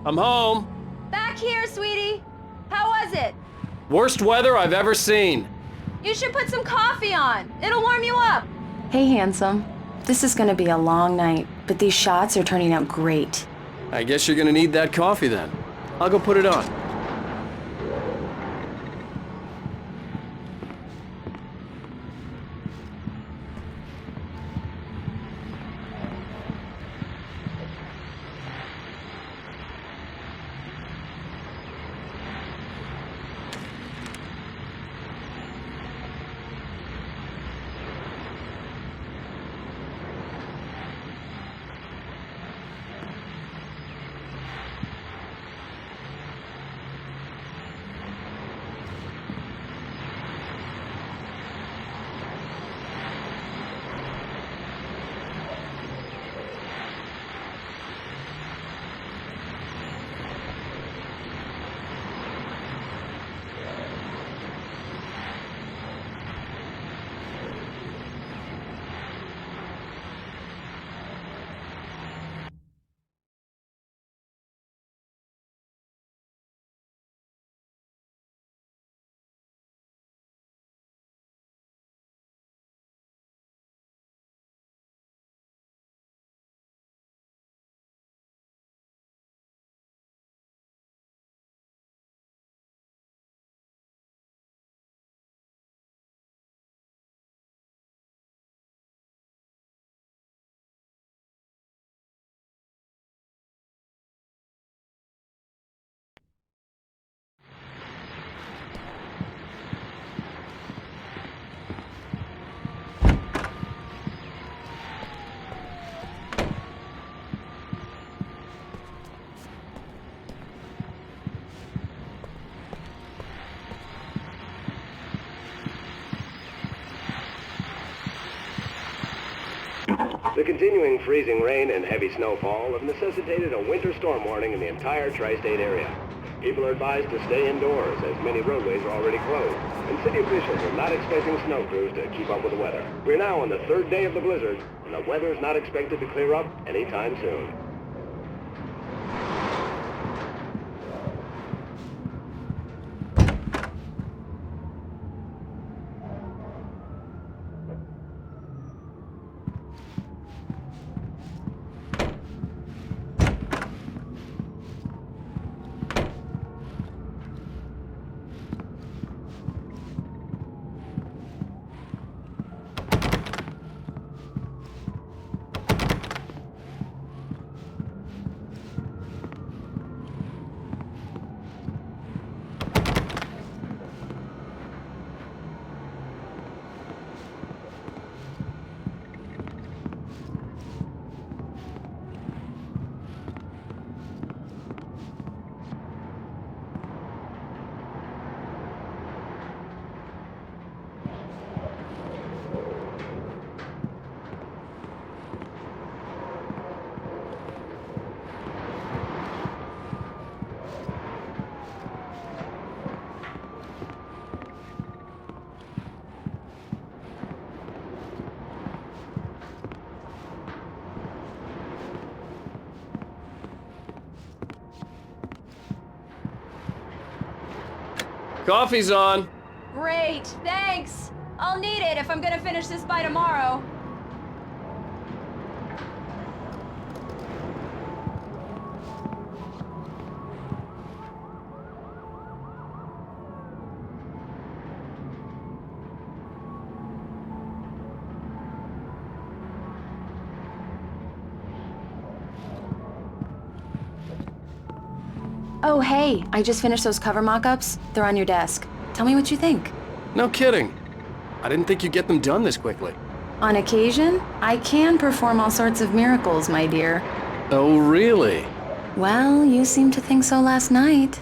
I'm home. Back here, sweetie. How was it? Worst weather I've ever seen. You should put some coffee on. It'll warm you up. Hey, handsome. This is gonna be a long night, but these shots are turning out great. I guess you're gonna need that coffee then. I'll go put it on. The continuing freezing rain and heavy snowfall have necessitated a winter storm warning in the entire tri-state area. People are advised to stay indoors as many roadways are already closed, and city officials are not expecting snow crews to keep up with the weather. We're now on the third day of the blizzard, and the weather is not expected to clear up anytime soon. Coffee's on. Great, thanks. I'll need it if I'm gonna finish this by tomorrow. Oh, hey, I just finished those cover mock-ups. They're on your desk. Tell me what you think. No kidding. I didn't think you'd get them done this quickly. On occasion, I can perform all sorts of miracles, my dear. Oh, really? Well, you seemed to think so last night.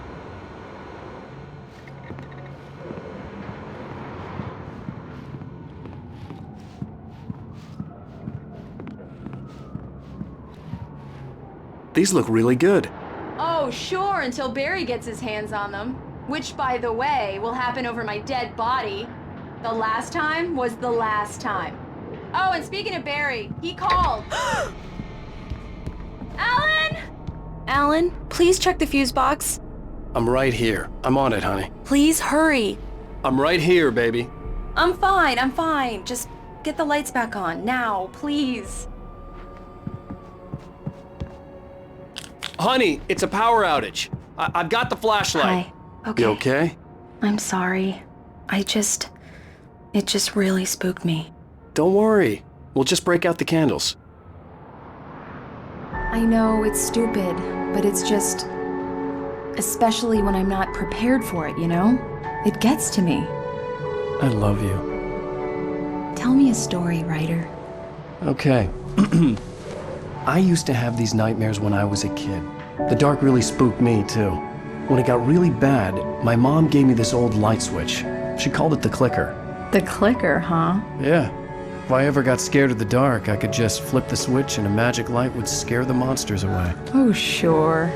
These look really good. Oh, sure, until Barry gets his hands on them. Which, by the way, will happen over my dead body. The last time was the last time. Oh, and speaking of Barry, he called. Alan! Alan, please check the fuse box. I'm right here. I'm on it, honey. Please hurry. I'm right here, baby. I'm fine. Just get the lights back on, now, please. Honey, it's a power outage. I've got the flashlight. Hi. Okay. You okay? I'm sorry. It just really spooked me. Don't worry. We'll just break out the candles. I know it's stupid, but it's just... especially when I'm not prepared for it, you know? It gets to me. I love you. Tell me a story, writer. Okay. I used to have these nightmares when I was a kid. The dark really spooked me, too. When it got really bad, my mom gave me this old light switch. She called it the clicker. The clicker, huh? Yeah. If I ever got scared of the dark, I could just flip the switch and a magic light would scare the monsters away. Oh, sure.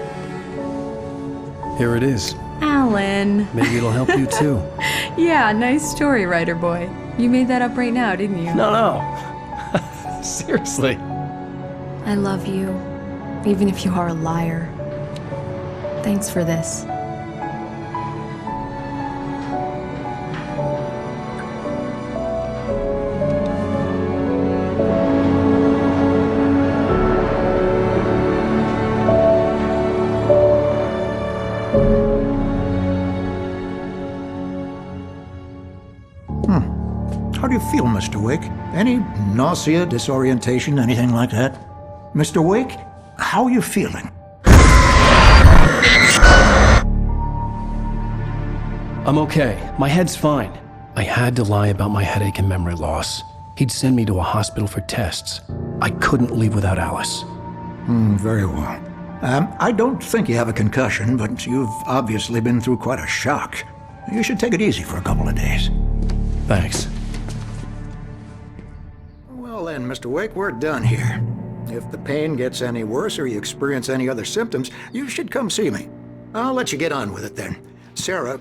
Here it is. Alan. Maybe it'll help you, too. Yeah, nice story, writer boy. You made that up right now, didn't you? No. Seriously. I love you, even if you are a liar. Thanks for this. How do you feel, Mr. Wake? Any nausea, disorientation, anything like that? Mr. Wake, how are you feeling? I'm okay. My head's fine. I had to lie about my headache and memory loss. He'd send me to a hospital for tests. I couldn't leave without Alice. Very well. I don't think you have a concussion, but you've obviously been through quite a shock. You should take it easy for a couple of days. Thanks. Well then, Mr. Wake, we're done here. If the pain gets any worse or you experience any other symptoms, you should come see me. I'll let you get on with it then. Sarah,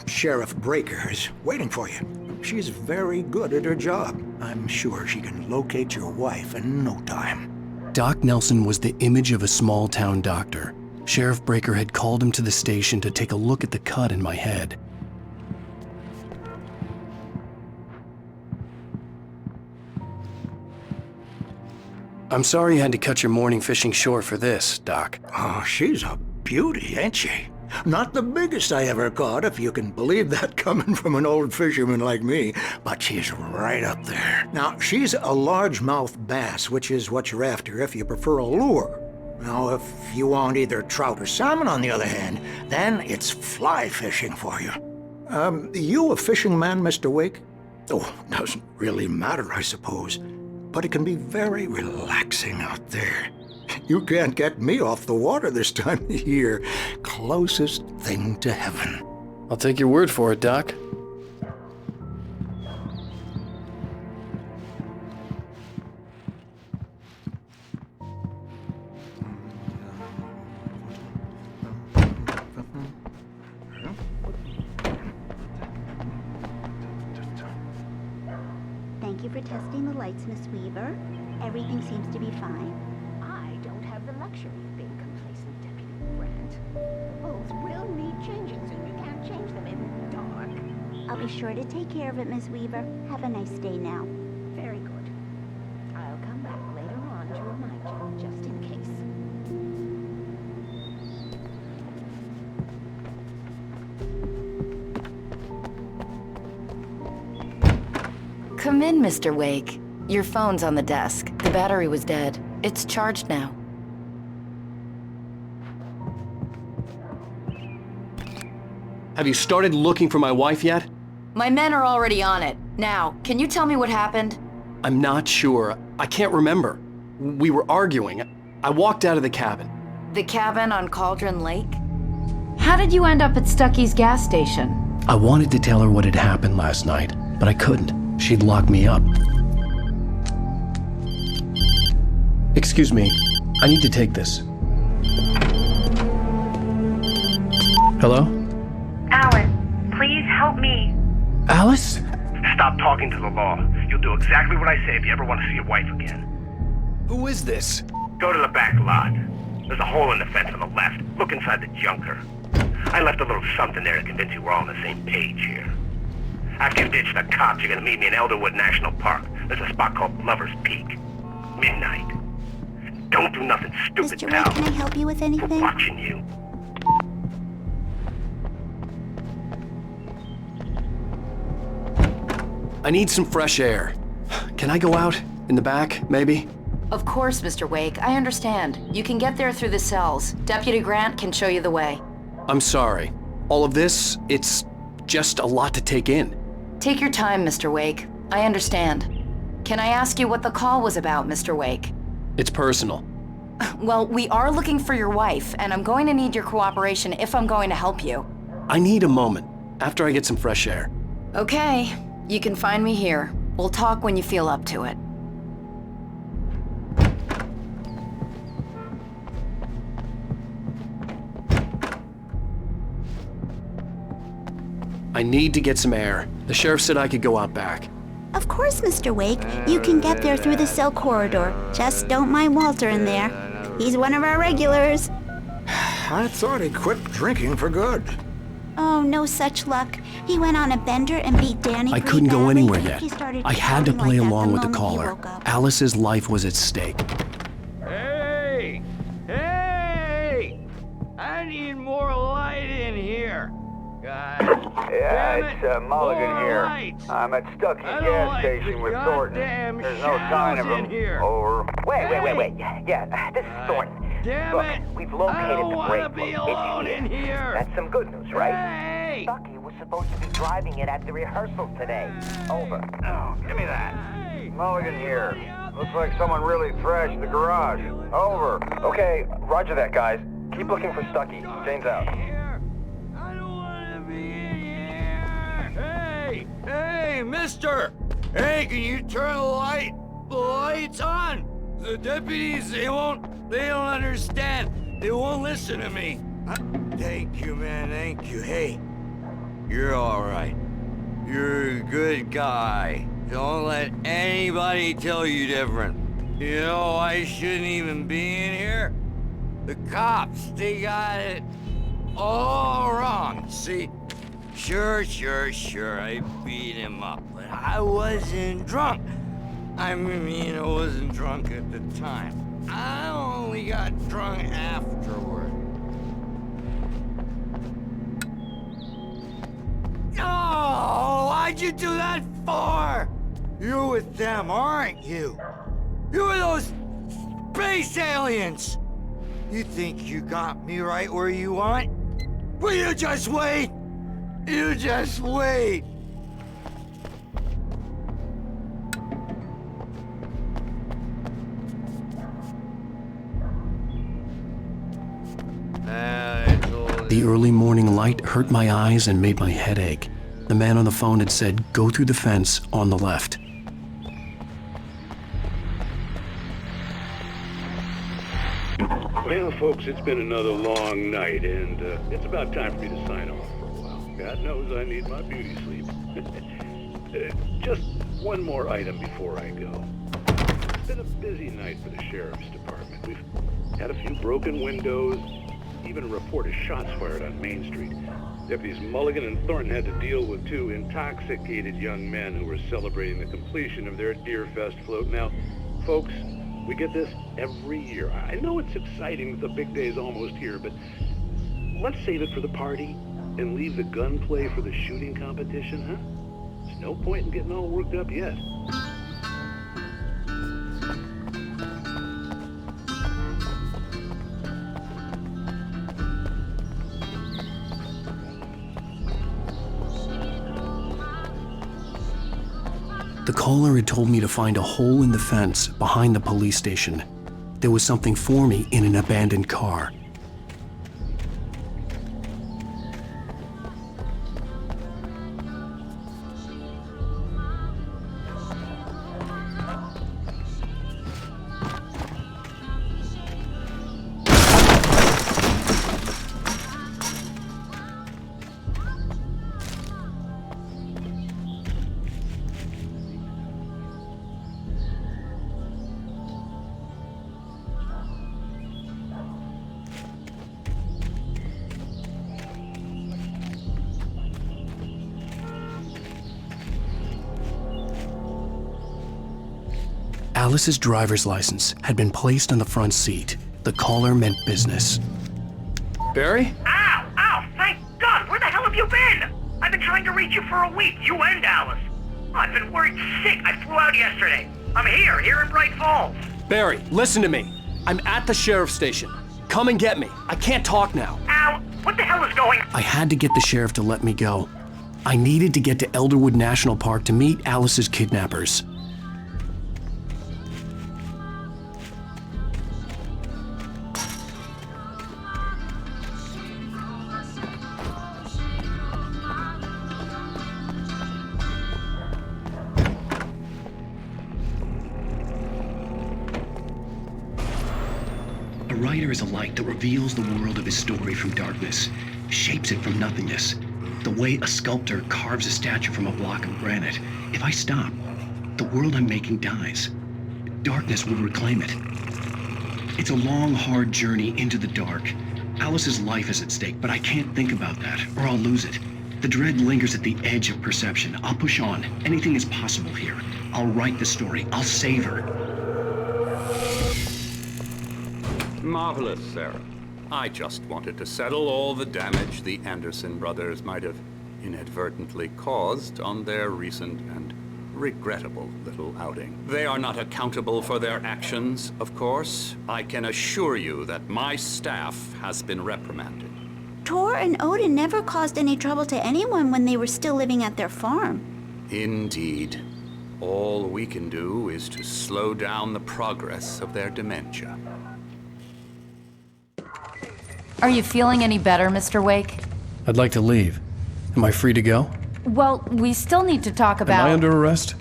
Sheriff Breaker, is waiting for you. She's very good at her job. I'm sure she can locate your wife in no time. Doc Nelson was the image of a small-town doctor. Sheriff Breaker had called him to the station to take a look at the cut in my head. I'm sorry you had to cut your morning fishing short for this, Doc. Oh, she's a beauty, ain't she? Not the biggest I ever caught, if you can believe that coming from an old fisherman like me, but she's right up there. Now, she's a largemouth bass, which is what you're after if you prefer a lure. Now, if you want either trout or salmon, on the other hand, then it's fly fishing for you. You a fishing man, Mr. Wake? Oh, doesn't really matter, I suppose. But it can be very relaxing out there. You can't get me off the water this time of year. Closest thing to heaven. I'll take your word for it, Doc. Thank you for testing the lights, Miss Weaver. Everything seems to be fine. I don't have the luxury of being complacent, Deputy Grant. Bulbs will need changes, and you can't change them in the dark. I'll be sure to take care of it, Miss Weaver. Have a nice day now. Very good. I'll come back later on to remind you, just in case. Come in, Mr. Wake. Your phone's on the desk. The battery was dead. It's charged now. Have you started looking for my wife yet? My men are already on it. Now, can you tell me what happened? I'm not sure. I can't remember. We were arguing. I walked out of the cabin. The cabin on Cauldron Lake? How did you end up at Stucky's gas station? I wanted to tell her what had happened last night, but I couldn't. She'd locked me up. Excuse me. I need to take this. Hello? Alice, please help me. Alice? Stop talking to the law. You'll do exactly what I say if you ever want to see your wife again. Who is this? Go to the back lot. There's a hole in the fence on the left. Look inside the junker. I left a little something there to convince you we're all on the same page here. After you ditch the cops, you're gonna meet me in Elderwood National Park. There's a spot called Lover's Peak. Midnight. Don't do nothing stupid, Mr. pal. Wade, can I help you with I'm anything? watching you. I need some fresh air. Can I go out? In the back, maybe? Of course, Mr. Wake. I understand. You can get there through the cells. Deputy Grant can show you the way. I'm sorry. All of this, it's just a lot to take in. Take your time, Mr. Wake. I understand. Can I ask you what the call was about, Mr. Wake? It's personal. Well, we are looking for your wife, and I'm going to need your cooperation if I'm going to help you. I need a moment, after I get some fresh air. Okay. You can find me here. We'll talk when you feel up to it. I need to get some air. The sheriff said I could go out back. Of course, Mr. Wake. You can get there through the cell corridor. Just don't mind Walter in there. He's one of our regulars. I thought he quit drinking for good. Oh, no such luck. He went on a bender and beat Danny I pretty couldn't go badly. anywhere yet. He started I had to shouting play like that along with the moment he caller. woke up. Alice's life was at stake. Hey! Hey! I need more light in here. God Yeah, damn it's it, Mulligan more here. lights. I'm at Stucky's I don't gas like station the with Thornton. goddamn There's no sign of shadows him. in here. Over. Wait. Yeah, this is Thornton. Damn Look, it! we've I located don't the want break to be room. It's alone in here. That's some good news, right? Hey! Stucky was supposed to be driving it at the rehearsal today. Over. Oh, give me that. Hey! Mulligan here. Looks like someone really trashed the garage. Over. Okay, roger that, guys. Keep looking for Stucky. Jane's out. Here. I don't want to be in here. Hey, mister! Hey, can you turn the lights on? The deputies, they don't understand. They won't listen to me. Thank you, man, thank you. Hey, you're all right. You're a good guy. Don't let anybody tell you different. You know, I shouldn't even be in here. The cops, they got it all wrong. See, sure, I beat him up, but I wasn't drunk. I mean, I wasn't drunk at the time. I only got drunk afterward. Oh, why'd you do that for? You're with them, aren't you? You're those space aliens! You think you got me right where you want? Well, you just wait! You just wait! The early morning light hurt my eyes and made my head ache. The man on the phone had said, go through the fence on the left. Well, folks, it's been another long night, and it's about time for me to sign off for a while. God knows I need my beauty sleep. Just one more item before I go. It's been a busy night for the Sheriff's Department. We've had a few broken windows, even a report of shots fired on Main Street. Deputies Mulligan and Thornton had to deal with two intoxicated young men who were celebrating the completion of their Deer Fest float. Now, folks, we get this every year. I know it's exciting that the big day's almost here, but let's save it for the party and leave the gunplay for the shooting competition, huh? There's no point in getting all worked up yet. The caller had told me to find a hole in the fence behind the police station. There was something for me in an abandoned car. Alice's driver's license had been placed on the front seat. The caller meant business. Barry? Ow! Ow! Thank God! Where the hell have you been? I've been trying to reach you for a week, you and Alice. I've been worried sick. I flew out yesterday. I'm here in Bright Falls. Barry, listen to me. I'm at the sheriff's station. Come and get me. I can't talk now. Ow! What the hell is going on? I had to get the sheriff to let me go. I needed to get to Elderwood National Park to meet Alice's kidnappers. A writer is a light that reveals the world of his story from darkness, shapes it from nothingness. The way a sculptor carves a statue from a block of granite. If I stop, the world I'm making dies. Darkness will reclaim it. It's a long, hard journey into the dark. Alice's life is at stake, but I can't think about that, or I'll lose it. The dread lingers at the edge of perception. I'll push on. Anything is possible here. I'll write the story. I'll save her. Marvelous, Sarah. I just wanted to settle all the damage the Anderson brothers might have inadvertently caused on their recent and regrettable little outing. They are not accountable for their actions, of course. I can assure you that my staff has been reprimanded. Tor and Odin never caused any trouble to anyone when they were still living at their farm. Indeed. All we can do is to slow down the progress of their dementia. Are you feeling any better, Mr. Wake? I'd like to leave. Am I free to go? Well, we still need to talk about... Am I under arrest?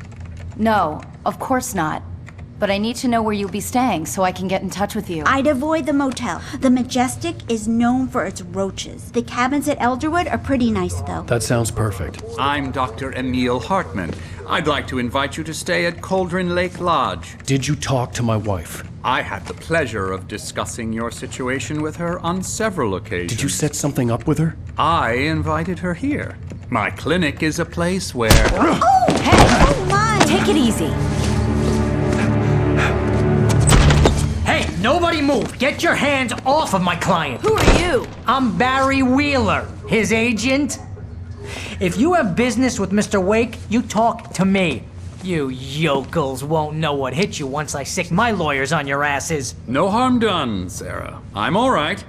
No, of course not. But I need to know where you'll be staying so I can get in touch with you. I'd avoid the motel. The Majestic is known for its roaches. The cabins at Elderwood are pretty nice, though. That sounds perfect. I'm Dr. Emil Hartman. I'd like to invite you to stay at Cauldron Lake Lodge. Did you talk to my wife? I had the pleasure of discussing your situation with her on several occasions. Did you set something up with her? I invited her here. My clinic is a place where... Oh! Hey! Oh, my! Take it easy. Hey, nobody move! Get your hands off of my client! Who are you? I'm Barry Wheeler, his agent. If you have business with Mr. Wake, you talk to me. You yokels won't know what hit you once I sick my lawyers on your asses. No harm done, Sarah. I'm all right.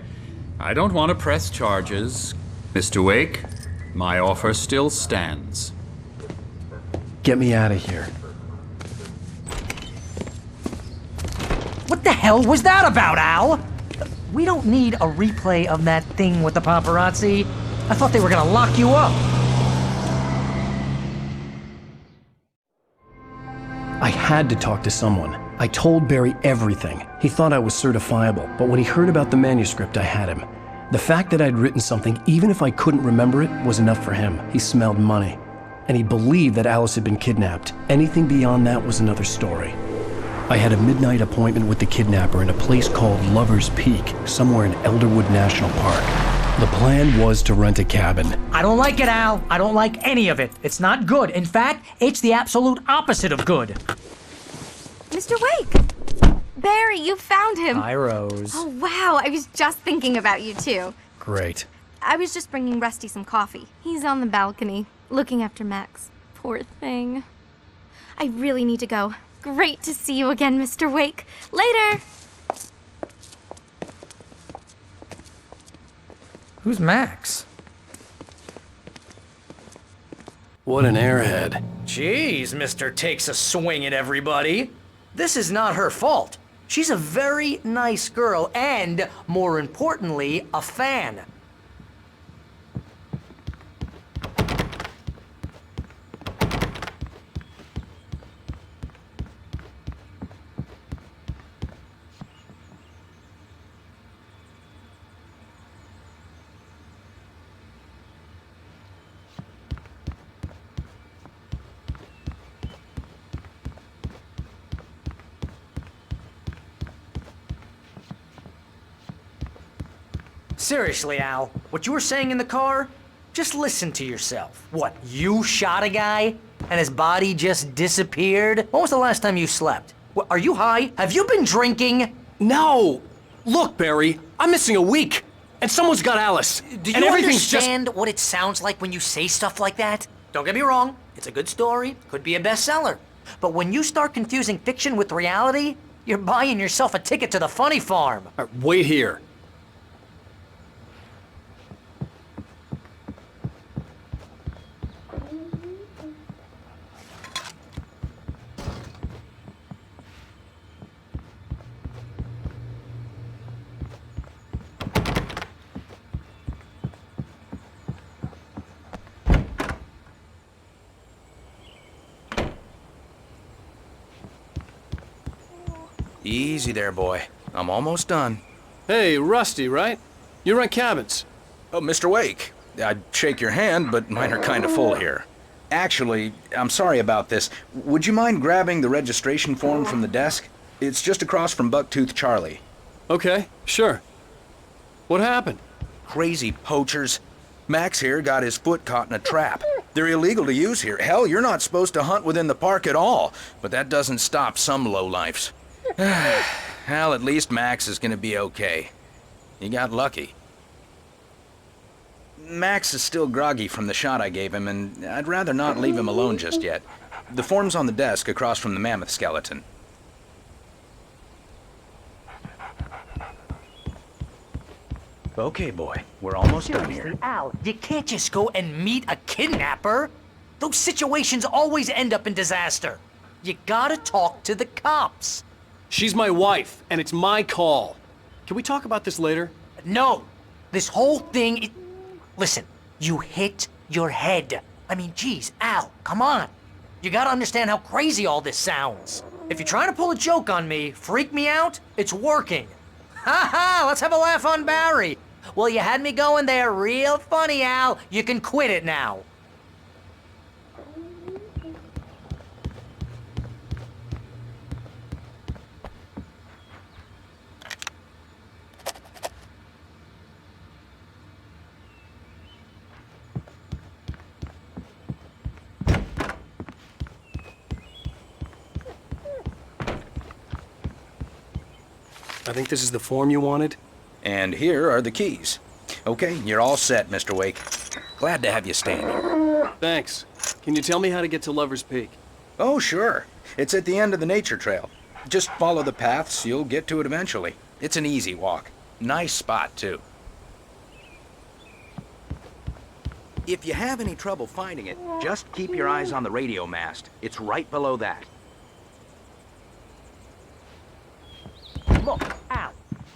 I don't want to press charges. Mr. Wake, my offer still stands. Get me out of here. What the hell was that about, Al? We don't need a replay of that thing with the paparazzi. I thought they were gonna lock you up. I had to talk to someone. I told Barry everything. He thought I was certifiable, but when he heard about the manuscript, I had him. The fact that I'd written something, even if I couldn't remember it, was enough for him. He smelled money. And he believed that Alice had been kidnapped. Anything beyond that was another story. I had a midnight appointment with the kidnapper in a place called Lover's Peak, somewhere in Elderwood National Park. The plan was to rent a cabin. I don't like it, Al. I don't like any of it. It's not good. In fact, it's the absolute opposite of good. Mr. Wake! Barry, you found him! Hi, Rose. Oh, wow. I was just thinking about you, too. Great. I was just bringing Rusty some coffee. He's on the balcony, looking after Max. Poor thing. I really need to go. Great to see you again, Mr. Wake. Later! Who's Max? What an airhead. Jeez, Mr. Takes a swing at everybody. This is not her fault. She's a very nice girl and, more importantly, a fan. Seriously, Al, what you were saying in the car? Just listen to yourself. What, you shot a guy and his body just disappeared? When was the last time you slept? What, are you high? Have you been drinking? No! Look, Barry, I'm missing a week, and someone's got Alice. Do you and everything's understand what it sounds like when you say stuff like that? Don't get me wrong, it's a good story, could be a bestseller. But when you start confusing fiction with reality, you're buying yourself a ticket to the funny farm. All right, wait here. Easy there, boy. I'm almost done. Hey, Rusty, right? You rent cabins. Oh, Mr. Wake. I'd shake your hand, but mine are kind of full here. Actually, I'm sorry about this. Would you mind grabbing the registration form from the desk? It's just across from Bucktooth Charlie. Okay, sure. What happened? Crazy poachers. Max here got his foot caught in a trap. They're illegal to use here. Hell, you're not supposed to hunt within the park at all. But that doesn't stop some lowlifes. Well, at least Max is gonna be okay. He got lucky. Max is still groggy from the shot I gave him, and I'd rather not leave him alone just yet. The form's on the desk across from the mammoth skeleton. Okay, boy. We're almost done here. Seriously, Al, you can't just go and meet a kidnapper. Those situations always end up in disaster. You gotta talk to the cops. She's my wife, and it's my call. Can we talk about this later? No. This whole thing, listen, you hit your head. I mean, geez, Al, come on. You gotta understand how crazy all this sounds. If you're trying to pull a joke on me, freak me out, it's working. Ha ha, let's have a laugh on Barry. Well, you had me going there real funny, Al. You can quit it now. I think this is the form you wanted. And here are the keys. Okay, you're all set, Mr. Wake. Glad to have you stand here. Thanks. Can you tell me how to get to Lover's Peak? Oh, sure. It's at the end of the nature trail. Just follow the paths, you'll get to it eventually. It's an easy walk. Nice spot, too. If you have any trouble finding it, just keep your eyes on the radio mast. It's right below that. Look, Al,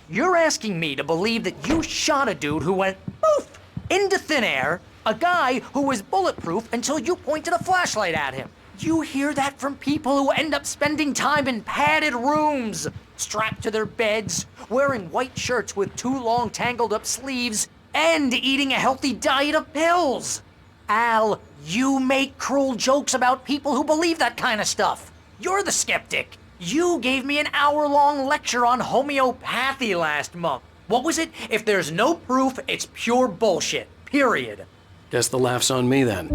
you're asking me to believe that you shot a dude who went poof into thin air, a guy who was bulletproof until you pointed a flashlight at him. You hear that from people who end up spending time in padded rooms, strapped to their beds, wearing white shirts with too long tangled up sleeves, and eating a healthy diet of pills. Al, you make cruel jokes about people who believe that kind of stuff. You're the skeptic. You gave me an hour-long lecture on homeopathy last month. What was it? If there's no proof, it's pure bullshit. Period. Guess the laugh's on me then.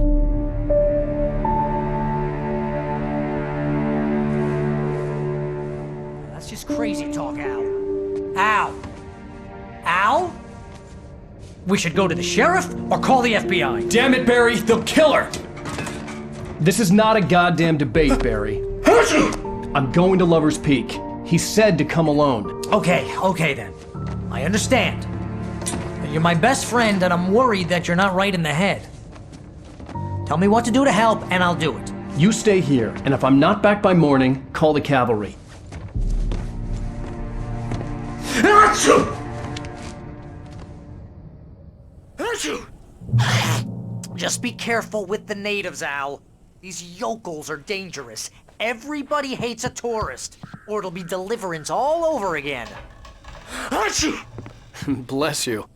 That's just crazy talk, Al. Al? Al? We should go to the sheriff or call the FBI. Damn it, Barry, they'll kill her! This is not a goddamn debate, Barry. I'm going to Lover's Peak. He said to come alone. Okay then. I understand. You're my best friend and I'm worried that you're not right in the head. Tell me what to do to help, and I'll do it. You stay here, and if I'm not back by morning, call the cavalry. Achoo! Achoo! Just be careful with the natives, Al. These yokels are dangerous. Everybody hates a tourist, or it'll be Deliverance all over again. Achoo! Bless you.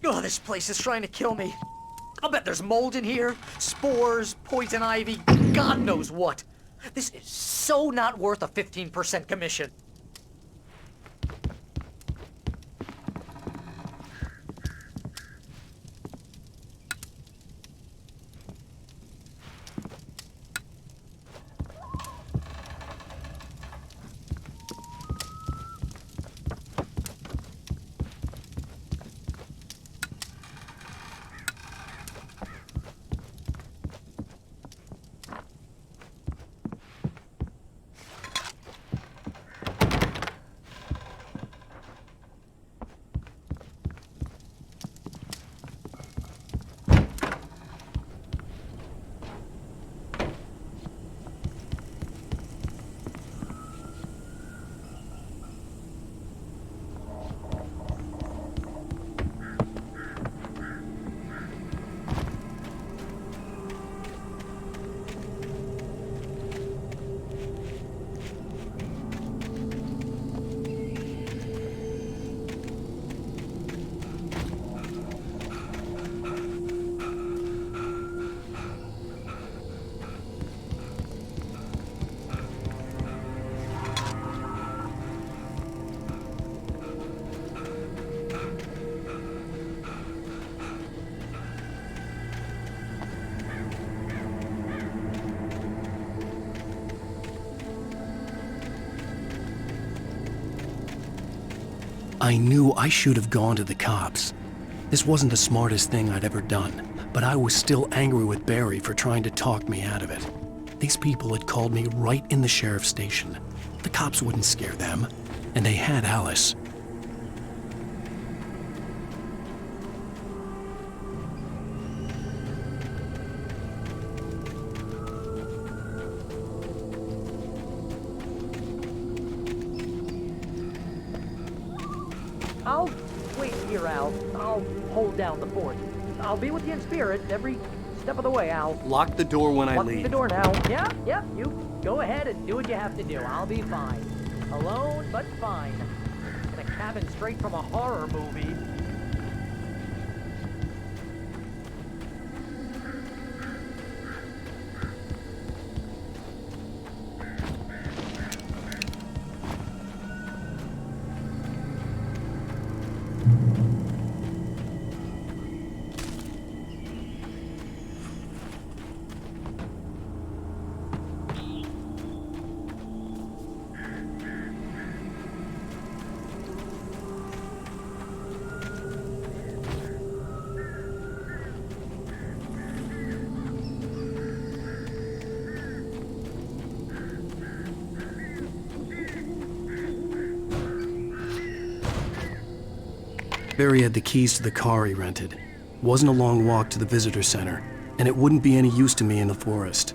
Oh, this place is trying to kill me. I'll bet there's mold in here, spores, poison ivy, God knows what. This is so not worth a 15% commission. I knew I should have gone to the cops. This wasn't the smartest thing I'd ever done, but I was still angry with Barry for trying to talk me out of it. These people had called me right in the sheriff's station. The cops wouldn't scare them, and they had Alice. I'll wait here, Al. I'll hold down the fort. I'll be with you in spirit every step of the way, Al. Lock the door when I leave. Lock the door now. Yeah, you go ahead and do what you have to do. I'll be fine. Alone, but fine. In a cabin straight from a horror movie. Barry had the keys to the car he rented. It wasn't a long walk to the visitor center, and it wouldn't be any use to me in the forest.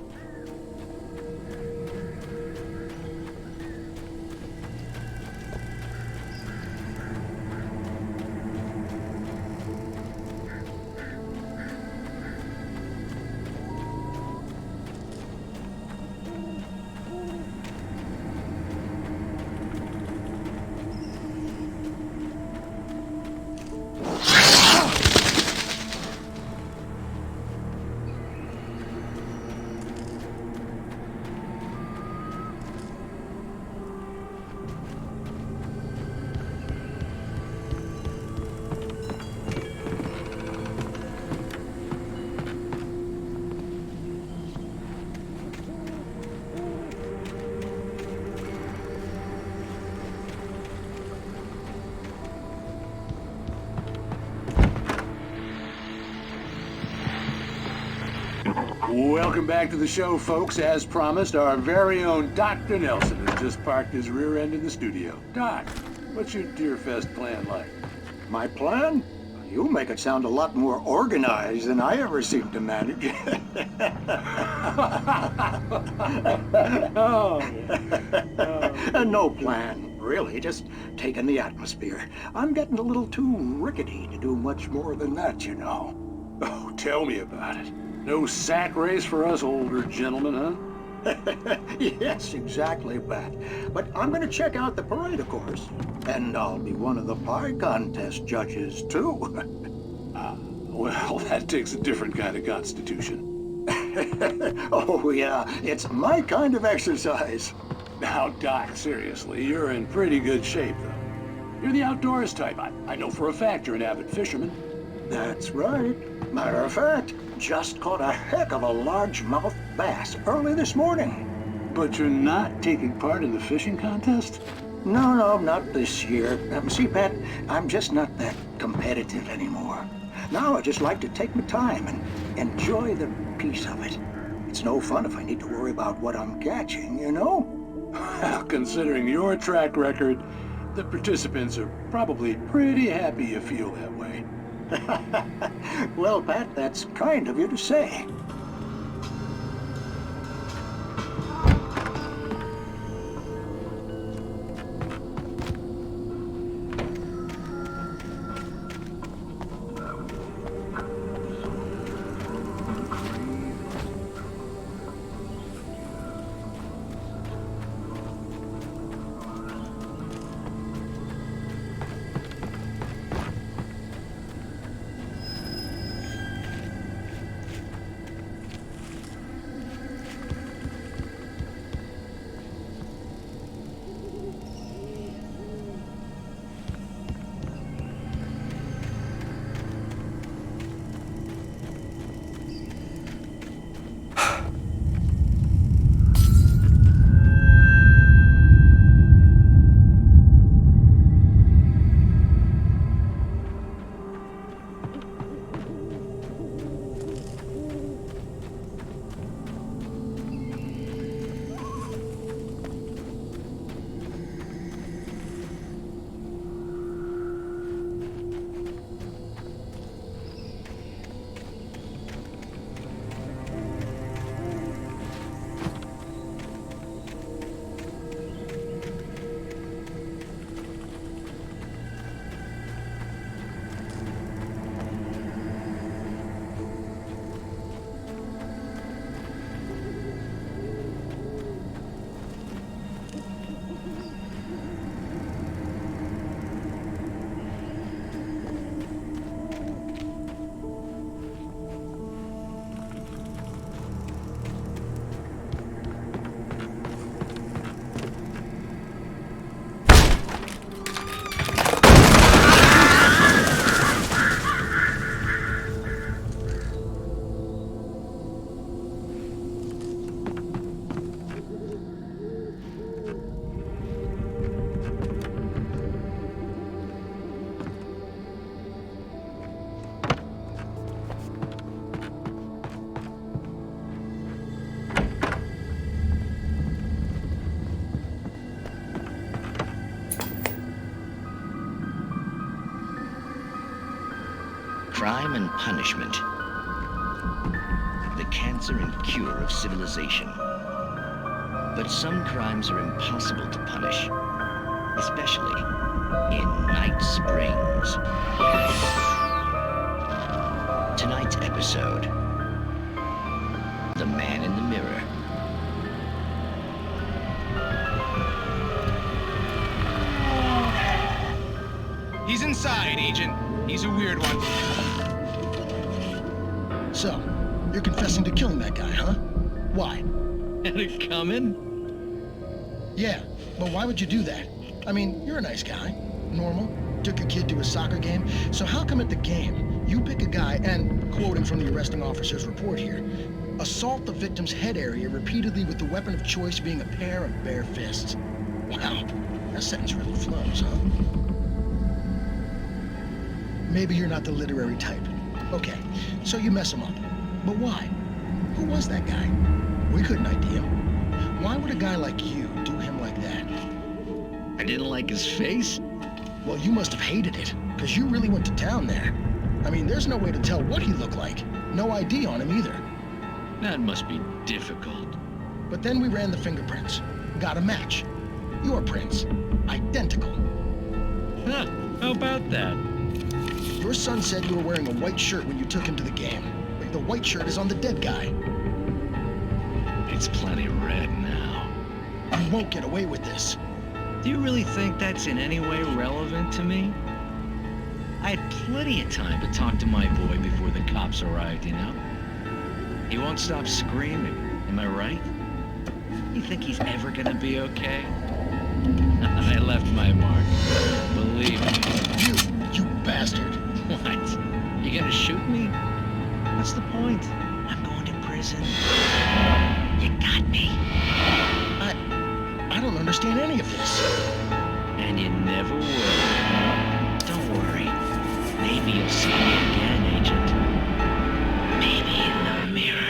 Welcome back to the show, folks. As promised, our very own Dr. Nelson has just parked his rear end in the studio. Doc, what's your Deerfest plan like? My plan? You make it sound a lot more organized than I ever seem to manage. No plan, really, just taking the atmosphere. I'm getting a little too rickety to do much more than that, you know. Oh, tell me about it. No sack race for us older gentlemen, huh? Yes, exactly, Pat. But I'm going to check out the parade, of course. And I'll be one of the pie contest judges, too. Well, that takes a different kind of constitution. Oh, yeah, it's my kind of exercise. Now, Doc, seriously, you're in pretty good shape, though. You're the outdoors type. I know for a fact you're an avid fisherman. That's right. Matter of fact, just caught a heck of a largemouth bass early this morning. But you're not taking part in the fishing contest? No, not this year. See, Pat, I'm just not that competitive anymore. Now I just like to take my time and enjoy the peace of it. It's no fun if I need to worry about what I'm catching, you know? Well, considering your track record, the participants are probably pretty happy you feel that way. Well, Pat, that's kind of you to say. Crime and punishment. The cancer and cure of civilization. But some crimes are impossible to punish, especially in Night Springs. Tonight's episode, The Man in the Mirror. He's inside, Agent. He's a weird one. So, you're confessing to killing that guy, huh? Why? Had it coming? Yeah, but why would you do that? I mean, you're a nice guy. Normal. Took your kid to a soccer game. So how come at the game, you pick a guy and, quoting from the arresting officer's report here, assault the victim's head area repeatedly with the weapon of choice being a pair of bare fists? Wow, that sentence really flows, huh? Maybe you're not the literary type. Okay, so you mess him up. But why? Who was that guy? We couldn't ID him. Why would a guy like you do him like that? I didn't like his face? Well, you must have hated it, because you really went to town there. I mean, there's no way to tell what he looked like. No ID on him either. That must be difficult. But then we ran the fingerprints. Got a match. Your prints. Identical. Huh, how about that? Your son said you were wearing a white shirt when you took him to the game. But the white shirt is on the dead guy. It's plenty red now. You won't get away with this. Do you really think that's in any way relevant to me? I had plenty of time to talk to my boy before the cops arrived, you know? He won't stop screaming, am I right? You think he's ever gonna be okay? I left my mark. Believe me. You bastard. What? You gonna shoot me? What's the point? I'm going to prison. You got me. I don't understand any of this. And you never will. Don't worry. Maybe you'll see me again, Agent. Maybe in the mirror.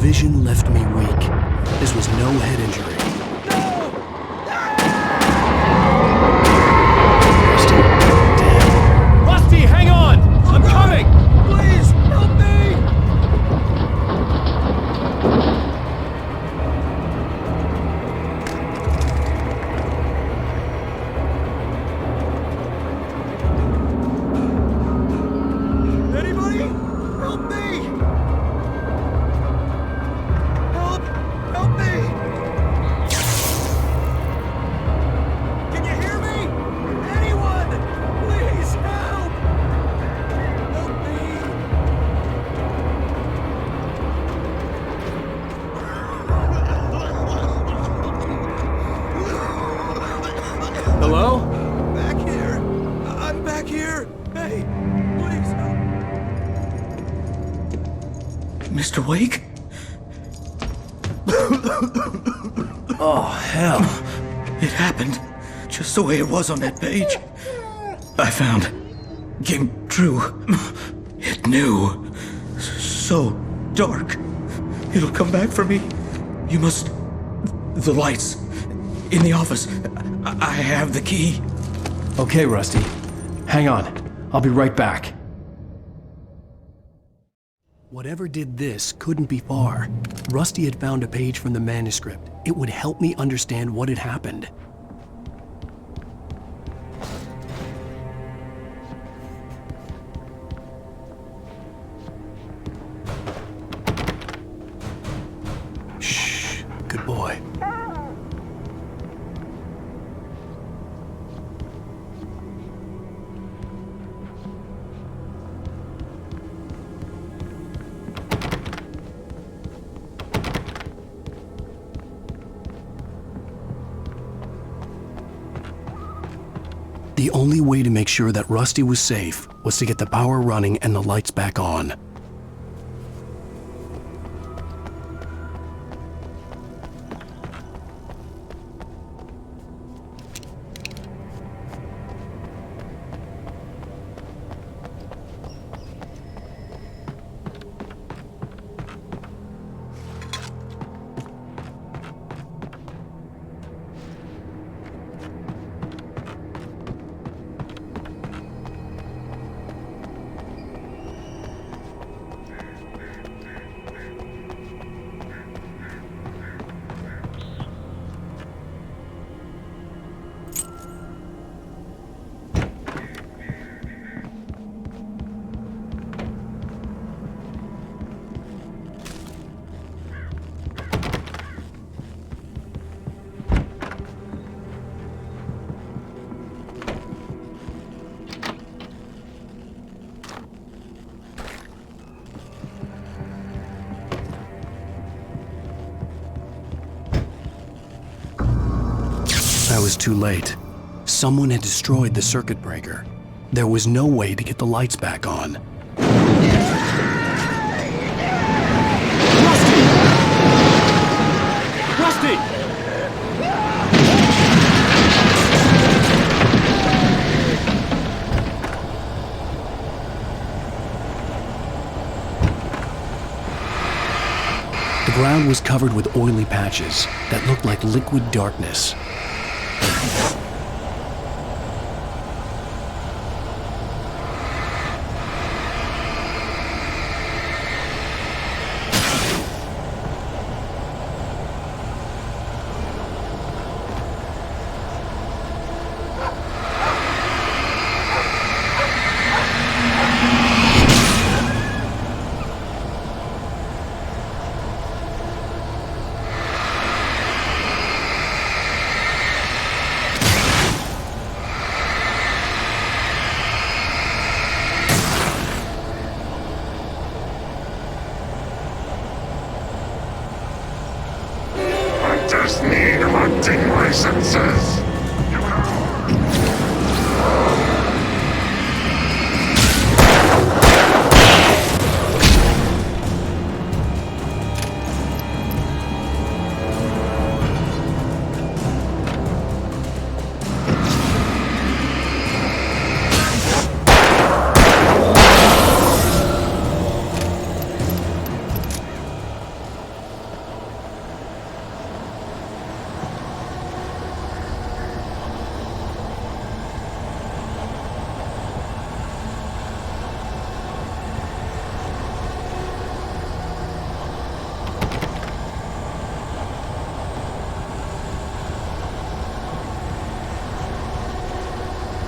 vision left me weak. This was no head injury. Rusty, hang on! I'm coming! Please, help me! Anybody? Help me! Help me! Can you hear me? Anyone! Please help! Help me! Hello? Back here. I'm back here. Hey, please help. Mr. Wake? Oh, hell. It happened just the way it was on that page. I found. Came true. It knew. So dark. It'll come back for me. You must. The lights. In the office. I have the key. Okay, Rusty. Hang on. I'll be right back. Whatever did this couldn't be far. Rusty had found a page from the manuscript. It would help me understand what had happened. The only way to make sure that Rusty was safe was to get the power running and the lights back on. I was too late. Someone had destroyed the circuit breaker. There was no way to get the lights back on. Rusty! The ground was covered with oily patches that looked like liquid darkness. just need hunting licenses.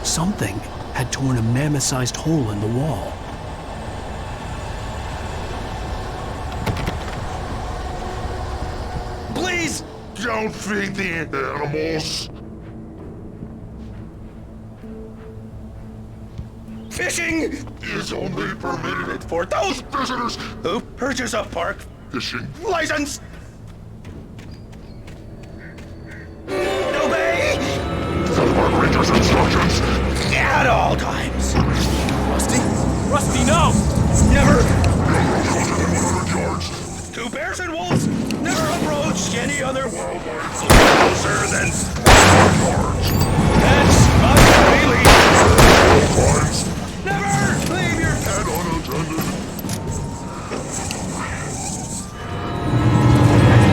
Something had torn a mammoth-sized hole in the wall. Please don't feed the animals. Fishing is only permitted for those visitors who purchase a park fishing license. Obey the park ranger's instructions at all times. Rusty? Rusty, no! Never. Closer than 100 yards. To bears and wolves, never approach any other wildlife closer than 100 yards. That's not really. Crimes. Never leave your pet unattended.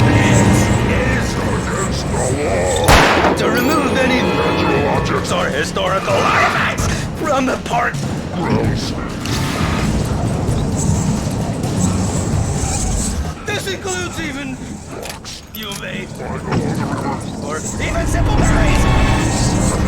It is against the law to remove any natural objects or historical artifacts from the park grounds. This includes even UV By the river. or even simple berries.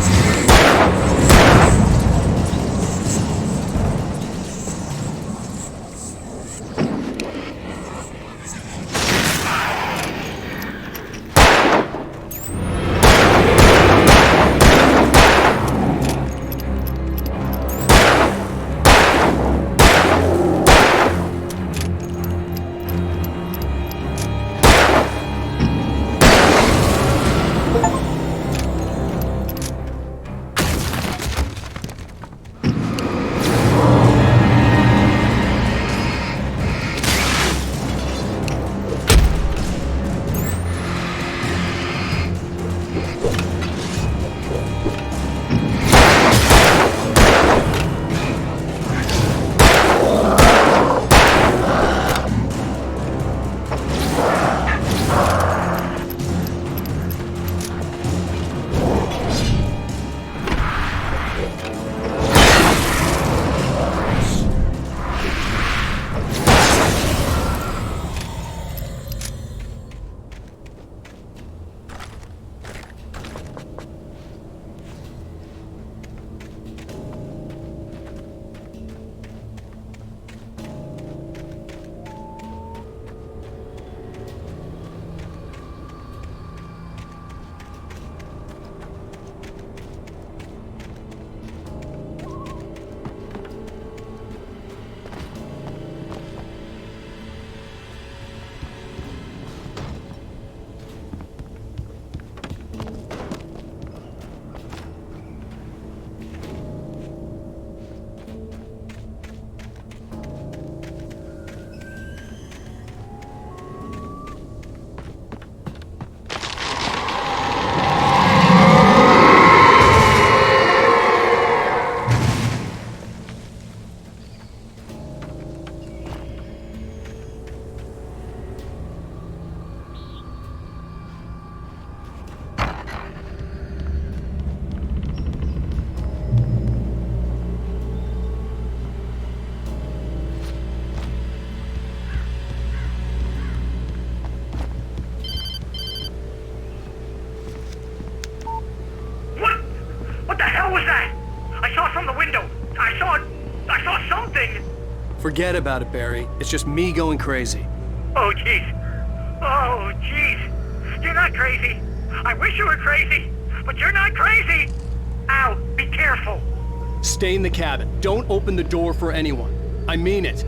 Forget about it, Barry. It's just me going crazy. Oh, jeez. Oh, jeez. You're not crazy. I wish you were crazy, but you're not crazy. Ow, be careful. Stay in the cabin. Don't open the door for anyone. I mean it.